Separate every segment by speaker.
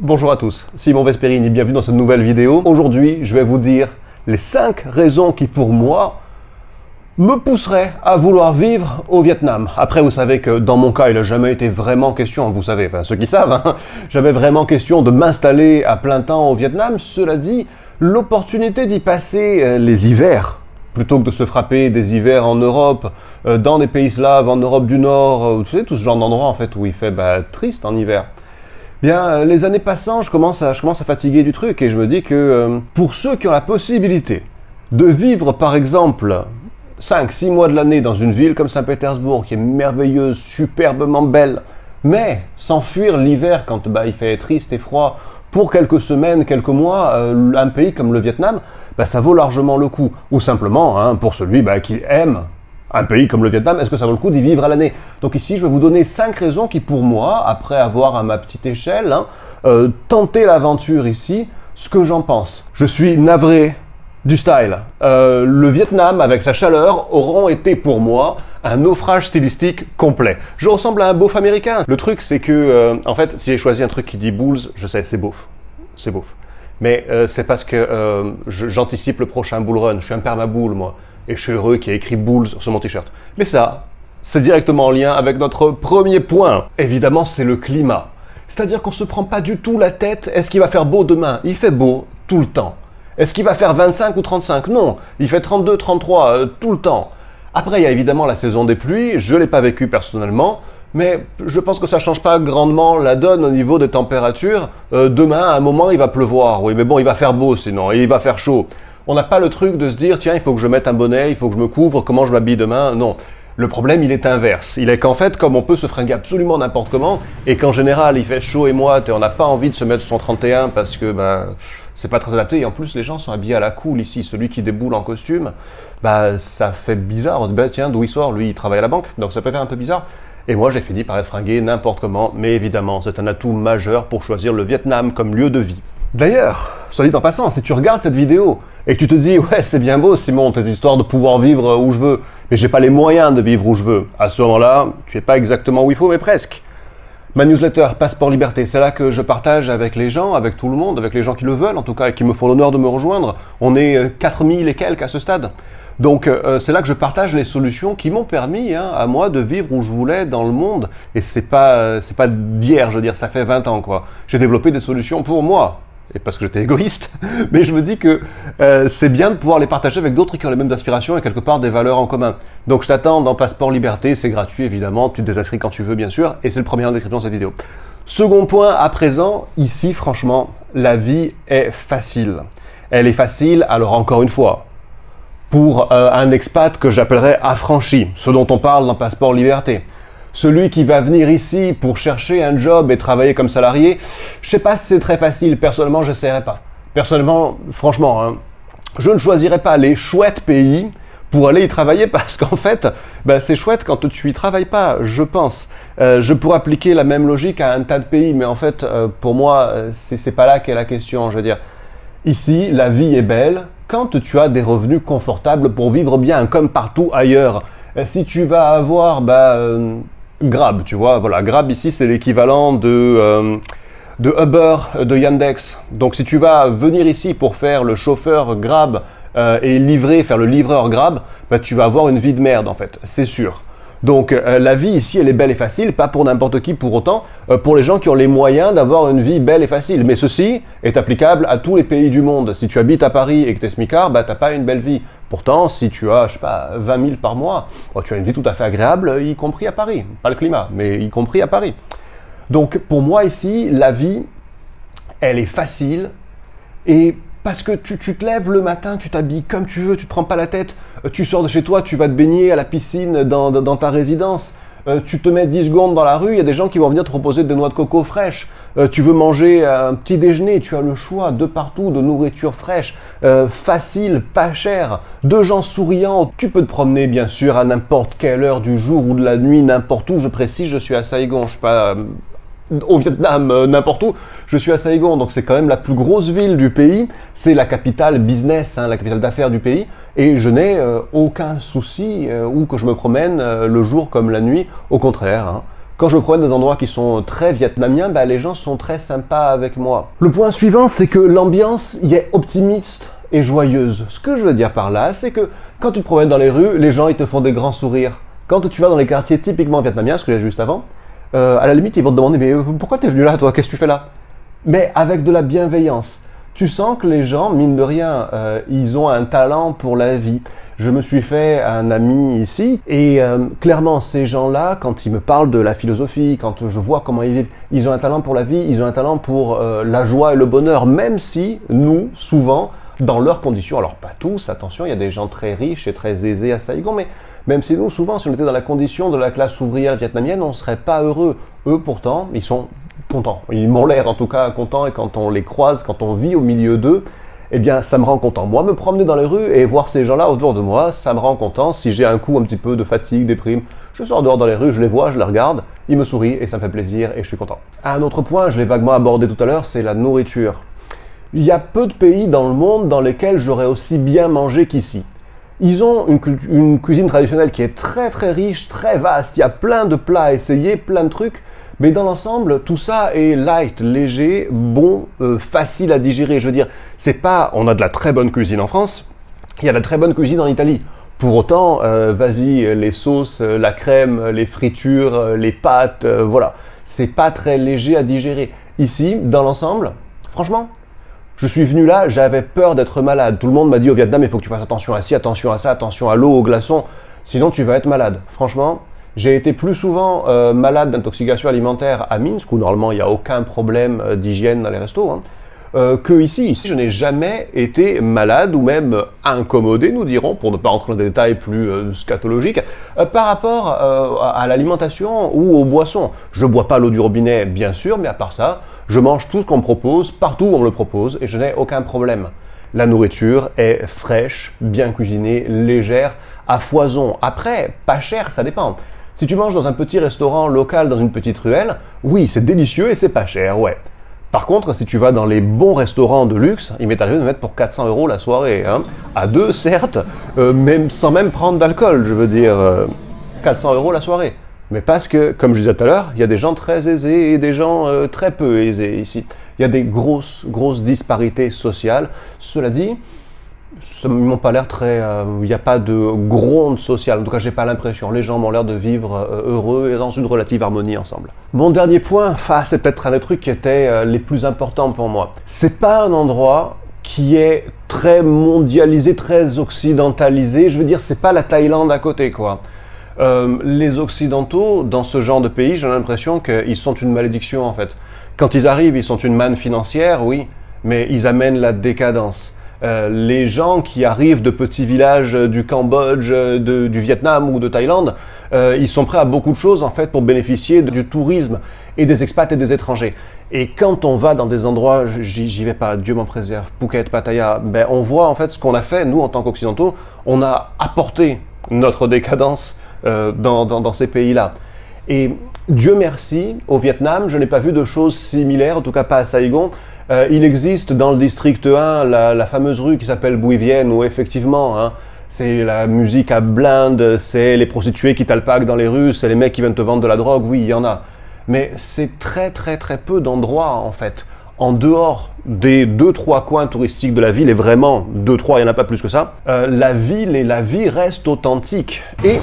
Speaker 1: Bonjour à tous, Simon Vesperini, bienvenue dans cette nouvelle vidéo. Aujourd'hui, je vais vous dire les 5 raisons qui, pour moi, me pousseraient à vouloir vivre au Vietnam. Après, vous savez que dans mon cas, il n'a jamais été vraiment question, vous savez, enfin ceux qui savent, jamais vraiment question de m'installer à plein temps au Vietnam. Cela dit, l'opportunité d'y passer les hivers, plutôt que de se frapper des hivers en Europe, dans des pays slaves, en Europe du Nord, vous savez, tout ce genre d'endroits en fait où il fait triste en hiver. Bien, les années passant, je commence à fatiguer du truc et je me dis que pour ceux qui ont la possibilité de vivre par exemple 5-6 mois de l'année dans une ville comme Saint-Pétersbourg qui est merveilleuse, superbement belle, mais s'enfuir l'hiver quand il fait triste et froid pour quelques semaines, quelques mois, un pays comme le Vietnam, ça vaut largement le coup. Ou simplement, pour celui qui aime un pays comme le Vietnam, est-ce que ça vaut le coup d'y vivre à l'année? Donc ici, je vais vous donner 5 raisons qui, pour moi, après avoir à ma petite échelle, tenté l'aventure ici, ce que j'en pense. Je suis navré du style. Le Vietnam, avec sa chaleur, auront été pour moi un naufrage stylistique complet. Je ressemble à un beauf américain. Le truc, c'est que, en fait, si j'ai choisi un truc qui dit Bulls, je sais, c'est beauf. C'est beauf. Mais c'est parce que j'anticipe le prochain bull run. Je suis un permabull, moi. Et je suis heureux qu'il y ait écrit Bulls sur mon t-shirt. Mais ça, c'est directement en lien avec notre premier point. Évidemment, c'est le climat. C'est-à-dire qu'on ne se prend pas du tout la tête. Est-ce qu'il va faire beau demain? Il fait beau tout le temps. Est-ce qu'il va faire 25 ou 35? Non, il fait 32, 33 tout le temps. Après, il y a évidemment la saison des pluies. Je ne l'ai pas vécu personnellement. Mais je pense que ça ne change pas grandement la donne au niveau des températures. Demain, à un moment, il va pleuvoir. Oui, mais bon, il va faire beau sinon. Et il va faire chaud. On n'a pas le truc de se dire, tiens, il faut que je mette un bonnet, il faut que je me couvre, comment je m'habille demain? Non. Le problème, il est inverse. Il est qu'en fait, comme on peut se fringuer absolument n'importe comment, et qu'en général, il fait chaud et moite, et on n'a pas envie de se mettre son 31 parce que c'est pas très adapté. Et en plus, les gens sont habillés à la cool ici. Celui qui déboule en costume, ça fait bizarre. On se dit, tiens, d'où il sort? Lui, il travaille à la banque, donc ça peut faire un peu bizarre. Et moi, j'ai fini par être fringué n'importe comment, mais évidemment, c'est un atout majeur pour choisir le Vietnam comme lieu de vie. D'ailleurs, soit dit en passant, si tu regardes cette vidéo et que tu te dis « Ouais, c'est bien beau, Simon, tes histoires de pouvoir vivre où je veux, mais j'ai pas les moyens de vivre où je veux. » À ce moment-là, tu es pas exactement où il faut, mais presque. Ma newsletter Passeport Liberté, c'est là que je partage avec les gens, avec tout le monde, avec les gens qui le veulent en tout cas, et qui me font l'honneur de me rejoindre. On est 4000 et quelques à ce stade. Donc c'est là que je partage les solutions qui m'ont permis à moi de vivre où je voulais dans le monde. Et c'est pas d'hier, je veux dire, ça fait 20 ans quoi. J'ai développé des solutions pour moi. Et parce que j'étais égoïste, mais je me dis que c'est bien de pouvoir les partager avec d'autres qui ont les mêmes aspirations et quelque part des valeurs en commun. Donc je t'attends dans Passeport Liberté, c'est gratuit évidemment, tu te désinscris quand tu veux bien sûr, et c'est le premier en description de cette vidéo. Second point à présent, ici franchement, la vie est facile. Elle est facile, alors encore une fois, pour un expat que j'appellerais affranchi, ce dont on parle dans Passeport Liberté. Celui qui va venir ici pour chercher un job et travailler comme salarié, je sais pas si c'est très facile. Personnellement, j'essaierai pas. Personnellement, franchement, je ne choisirais pas les chouettes pays pour aller y travailler parce qu'en fait, c'est chouette quand tu y travailles pas, je pense. Je pourrais appliquer la même logique à un tas de pays, mais en fait, pour moi, c'est pas là qu'est la question. Je veux dire, ici, la vie est belle quand tu as des revenus confortables pour vivre bien, comme partout ailleurs. Si tu vas avoir Grab, tu vois, voilà, Grab ici c'est l'équivalent de Uber, de Yandex. Donc si tu vas venir ici pour faire le chauffeur Grab et faire le livreur Grab, tu vas avoir une vie de merde en fait, c'est sûr. Donc la vie ici elle est belle et facile, pas pour n'importe qui pour autant, pour les gens qui ont les moyens d'avoir une vie belle et facile. Mais ceci est applicable à tous les pays du monde. Si tu habites à Paris et que tu es smicard, t'as pas une belle vie. Pourtant, si tu as, 20 000 par mois, tu as une vie tout à fait agréable, y compris à Paris. Pas le climat, mais y compris à Paris. Donc pour moi ici, la vie, elle est facile et parce que tu te lèves le matin, tu t'habilles comme tu veux, tu te prends pas la tête, tu sors de chez toi, tu vas te baigner à la piscine dans ta résidence, tu te mets 10 secondes dans la rue, il y a des gens qui vont venir te proposer des noix de coco fraîches, tu veux manger un petit déjeuner, tu as le choix de partout, de nourriture fraîche, facile, pas cher, de gens souriants, tu peux te promener bien sûr à n'importe quelle heure du jour ou de la nuit, n'importe où, je précise, je suis à Saigon, je suis pas au Vietnam, n'importe où, je suis à Saigon, donc c'est quand même la plus grosse ville du pays, c'est la capitale business, la capitale d'affaires du pays, et je n'ai aucun souci où que je me promène le jour comme la nuit, au contraire. Quand je me promène dans des endroits qui sont très vietnamiens, bah, les gens sont très sympas avec moi. Le point suivant, c'est que l'ambiance y est optimiste et joyeuse. Ce que je veux dire par là, c'est que quand tu te promènes dans les rues, les gens ils te font des grands sourires. Quand tu vas dans les quartiers typiquement vietnamiens, ce que j'ai juste avant, à la limite ils vont te demander mais pourquoi t'es venu là toi, qu'est-ce que tu fais là? Mais avec de la bienveillance. Tu sens que les gens, mine de rien, ils ont un talent pour la vie. Je me suis fait un ami ici et clairement ces gens-là, quand ils me parlent de la philosophie, quand je vois comment ils vivent, ils ont un talent pour la vie, ils ont un talent pour la joie et le bonheur, même si nous, souvent, dans leurs conditions, alors pas tous, attention, il y a des gens très riches et très aisés à Saigon, mais même si nous, souvent, si on était dans la condition de la classe ouvrière vietnamienne, on ne serait pas heureux. Eux, pourtant, ils sont contents. Ils m'ont l'air en tout cas contents et quand on les croise, quand on vit au milieu d'eux, eh bien ça me rend content. Moi, me promener dans les rues et voir ces gens-là autour de moi, ça me rend content. Si j'ai un coup un petit peu de fatigue, déprime, je sors dehors dans les rues, je les vois, je les regarde, ils me sourient et ça me fait plaisir et je suis content. Un autre point, je l'ai vaguement abordé tout à l'heure, c'est la nourriture. Il y a peu de pays dans le monde dans lesquels j'aurais aussi bien mangé qu'ici. Ils ont une cuisine traditionnelle qui est très très riche, très vaste, il y a plein de plats à essayer, plein de trucs, mais dans l'ensemble, tout ça est light, léger, bon, facile à digérer. Je veux dire, c'est pas, on a de la très bonne cuisine en France, il y a de la très bonne cuisine en Italie. Pour autant, vas-y, les sauces, la crème, les fritures, les pâtes, voilà, c'est pas très léger à digérer. Ici, dans l'ensemble, franchement, je suis venu là, j'avais peur d'être malade. Tout le monde m'a dit au Vietnam, il faut que tu fasses attention à ci, attention à ça, attention à l'eau, aux glaçons, sinon tu vas être malade. Franchement, j'ai été plus souvent malade d'intoxication alimentaire à Minsk, où normalement il n'y a aucun problème d'hygiène dans les restos, que ici. Ici, je n'ai jamais été malade ou même incommodé, nous dirons, pour ne pas rentrer dans des détails plus scatologiques, par rapport à l'alimentation ou aux boissons. Je ne bois pas l'eau du robinet, bien sûr, mais à part ça, je mange tout ce qu'on me propose, partout où on me le propose, et je n'ai aucun problème. La nourriture est fraîche, bien cuisinée, légère, à foison. Après, pas cher, ça dépend. Si tu manges dans un petit restaurant local, dans une petite ruelle, oui, c'est délicieux et c'est pas cher, ouais. Par contre, si tu vas dans les bons restaurants de luxe, il m'est arrivé de me mettre pour 400 € la soirée. Hein. À deux, certes, même, sans même prendre d'alcool, je veux dire, 400 € la soirée. Mais parce que, comme je disais tout à l'heure, il y a des gens très aisés et des gens très peu aisés ici. Il y a des grosses disparités sociales. Cela dit, ils m'ont pas l'air très... il n'y a pas de gronde sociale. En tout cas, j'ai pas l'impression. Les gens m'ont l'air de vivre heureux et dans une relative harmonie ensemble. Mon dernier point, c'est peut-être un des trucs qui étaient les plus importants pour moi. C'est pas un endroit qui est très mondialisé, très occidentalisé. Je veux dire, c'est pas la Thaïlande à côté, quoi. Les Occidentaux, dans ce genre de pays, j'ai l'impression qu'ils sont une malédiction, en fait. Quand ils arrivent, ils sont une manne financière, oui, mais ils amènent la décadence. Les gens qui arrivent de petits villages du Cambodge, du Vietnam ou de Thaïlande, ils sont prêts à beaucoup de choses en fait pour bénéficier du tourisme et des expats et des étrangers. Et quand on va dans des endroits, j'y vais pas, Dieu m'en préserve, Phuket, Pattaya, ben on voit en fait ce qu'on a fait, nous en tant qu'Occidentaux, on a apporté notre décadence dans ces pays-là. Et Dieu merci, au Vietnam, je n'ai pas vu de choses similaires, en tout cas pas à Saigon. Il existe dans le district 1 la fameuse rue qui s'appelle Bui Vien, où effectivement, c'est la musique à blinde, c'est les prostituées qui t'alpaguent dans les rues, c'est les mecs qui viennent te vendre de la drogue, oui, il y en a. Mais c'est très peu d'endroits en fait. En dehors des 2-3 coins touristiques de la ville, et vraiment 2-3, il n'y en a pas plus que ça, la ville et la vie restent authentiques. Et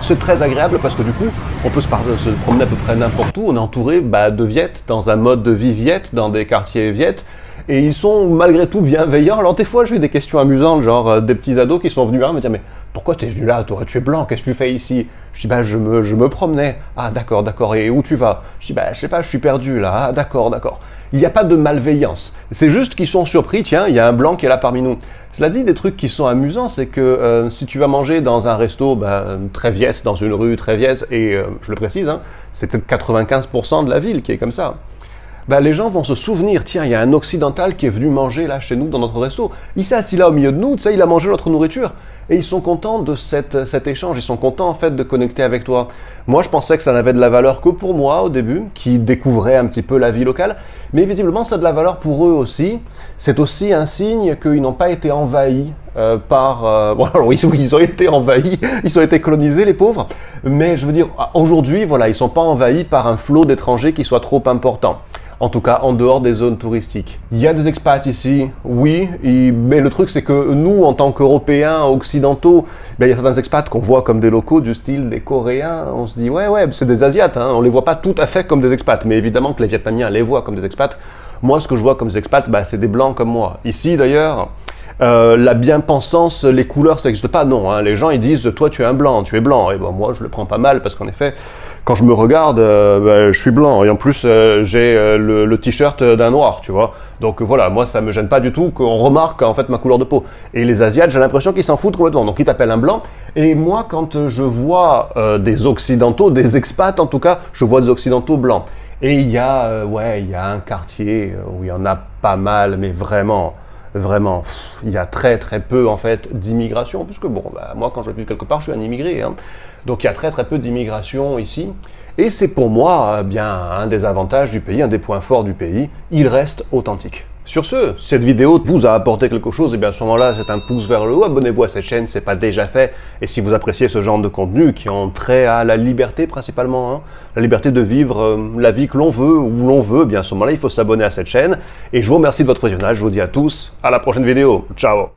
Speaker 1: c'est très agréable parce que du coup, on peut se promener à peu près n'importe où. On est entouré de Viettes, dans un mode de vie Viet, dans des quartiers Viet. Et ils sont malgré tout bienveillants. Alors des fois, j'ai eu des questions amusantes, genre des petits ados qui sont venus me dire « Mais pourquoi t'es venu là, toi? Tu es blanc, qu'est-ce que tu fais ici ?» Je dis « je me promenais. »« Ah d'accord, et où tu vas ?» Je dis « je sais pas, je suis perdu là. »« Ah d'accord. » Il n'y a pas de malveillance. C'est juste qu'ils sont surpris, tiens, il y a un blanc qui est là parmi nous. Cela dit, des trucs qui sont amusants, c'est que si tu vas manger dans un resto très Viet, dans une rue très Viet, et je le précise, c'est peut-être 95% de la ville qui est comme ça, les gens vont se souvenir, tiens, il y a un occidental qui est venu manger là chez nous dans notre resto. Il s'est assis là au milieu de nous, tu sais, il a mangé notre nourriture. et ils sont contents de cet échange, ils sont contents en fait de connecter avec toi. Moi je pensais que ça n'avait de la valeur que pour moi au début, qui découvrais un petit peu la vie locale, mais visiblement ça a de la valeur pour eux aussi. C'est aussi un signe qu'ils n'ont pas été envahis bon, alors ils ont été envahis, ils ont été colonisés les pauvres, mais je veux dire aujourd'hui voilà, ils sont pas envahis par un flot d'étrangers qui soit trop important. En tout cas, en dehors des zones touristiques. Il y a des expats ici, oui, mais le truc c'est que nous, en tant qu'Européens, occidentaux, il y a certains expats qu'on voit comme des locaux, du style des Coréens, on se dit ouais, c'est des Asiates, hein, on les voit pas tout à fait comme des expats, mais évidemment que les Vietnamiens les voient comme des expats. Moi, ce que je vois comme des expats, c'est des blancs comme moi. Ici d'ailleurs, la bien-pensance, les couleurs, ça n'existe pas, non. Hein. Les gens, ils disent, toi, tu es un blanc, tu es blanc. Et ben moi, je le prends pas mal parce qu'en effet, quand je me regarde, je suis blanc. Et en plus, j'ai le t-shirt d'un noir, tu vois. Donc voilà, moi, ça me gêne pas du tout qu'on remarque en fait ma couleur de peau. Et les Asiates, j'ai l'impression qu'ils s'en foutent complètement. Donc ils t'appellent un blanc. Et moi, quand je vois des Occidentaux, des expats en tout cas, je vois des Occidentaux blancs. Et il y a un quartier où il y en a pas mal, mais vraiment, il y a très peu en fait d'immigration, puisque bon, moi quand je vis quelque part, je suis un immigré, hein. Donc il y a très peu d'immigration ici, et c'est pour moi bien un des avantages du pays, un des points forts du pays, il reste authentique. Sur ce, cette vidéo vous a apporté quelque chose, et bien à ce moment-là, c'est un pouce vers le haut, abonnez-vous à cette chaîne, c'est pas déjà fait, et si vous appréciez ce genre de contenu qui ont trait à la liberté principalement, hein, la liberté de vivre la vie que l'on veut, où l'on veut, bien à ce moment-là, il faut s'abonner à cette chaîne, et je vous remercie de votre visionnage, je vous dis à tous, à la prochaine vidéo, ciao.